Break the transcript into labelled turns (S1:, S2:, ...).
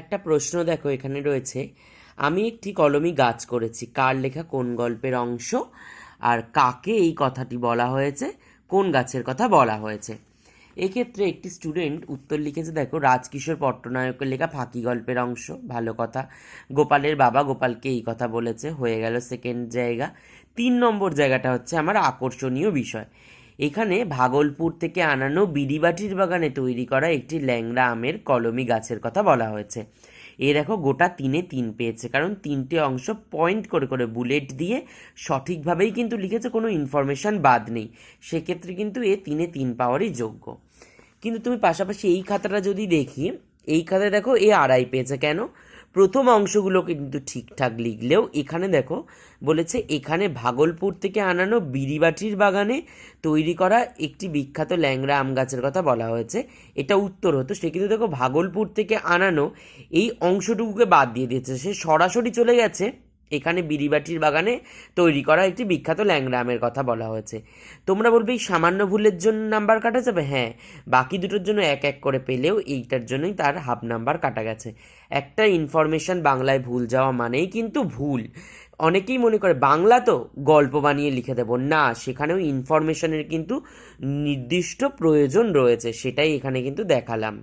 S1: একটা প্রশ্ন দেখো এখানে রয়েছে, আমি একটি কলমি গাছ করেছি, কার লেখা কোন গল্পের অংশ, আর কাকে এই কথাটি বলা হয়েছে, কোন গাছের কথা বলা হয়েছে। এক্ষেত্রে একটি স্টুডেন্ট উত্তর লিখেছে, দেখো রাজকিশোর পট্টনায়কের লেখা ফাঁকি গল্পের অংশ, ভালো কথা। গোপালের বাবা গোপালকে এই কথা বলেছে, হয়ে গেল সেকেন্ড জায়গা। 3 নম্বর জায়গাটা হচ্ছে আমার আকর্ষণীয় বিষয়। এখানে ভাগলপুর থেকে আনানো বিড়িবাটির বাগানে তৈরি করা একটি ল্যাংড়া আমের কলমি গাছের কথা বলা হয়েছে। এ দেখো গোটা 3-এ 3 পেয়েছে, কারণ 3টে অংশ পয়েন্ট করে করে বুলেট দিয়ে সঠিকভাবেই কিন্তু লিখেছে, কোনো ইনফরমেশান বাদ নেই। সেক্ষেত্রে কিন্তু 3-এ 3 পাওয়ারই যোগ্য। কিন্তু তুমি পাশাপাশি এই খাতাটা যদি দেখি, এই খাতায় দেখো 2.5 পেয়েছে। কেন? প্রথম অংশগুলো কিন্তু ঠিকঠাক লিখলেও এখানে দেখো বলেছে, এখানে ভাগলপুর থেকে আনানো বিড়িবাটির বাগানে তৈরি করা একটি বিখ্যাত ল্যাংড়া আম গাছের কথা বলা হয়েছে। এটা উত্তর হতো, সে কিন্তু দেখো ভাগলপুর থেকে আনানো এই অংশটুকুকে বাদ দিয়ে দিয়েছে, সে সরাসরি চলে গেছে এখানে বিড়িবাটির বাগানে তৈরি করা একটি বিখ্যাত ল্যাংড়া আমের কথা বলা হয়েছে। তোমরা বলবে এই সামান্য ভুলের জন্য নাম্বার কাটা যাবে? হ্যাঁ, বাকি দুটোর জন্য 1-1 করে পেলেও এইটার জন্যই তার হাফ নাম্বার কাটা গেছে। একটা ইনফরমেশান বাংলায় ভুল যাওয়া মানেই কিন্তু ভুল। অনেকেই মনে করে বাংলা তো গল্প বানিয়ে লিখে দেবো, না, সেখানেও ইনফরমেশানের কিন্তু নির্দিষ্ট প্রয়োজন রয়েছে, সেটাই এখানে কিন্তু দেখালাম।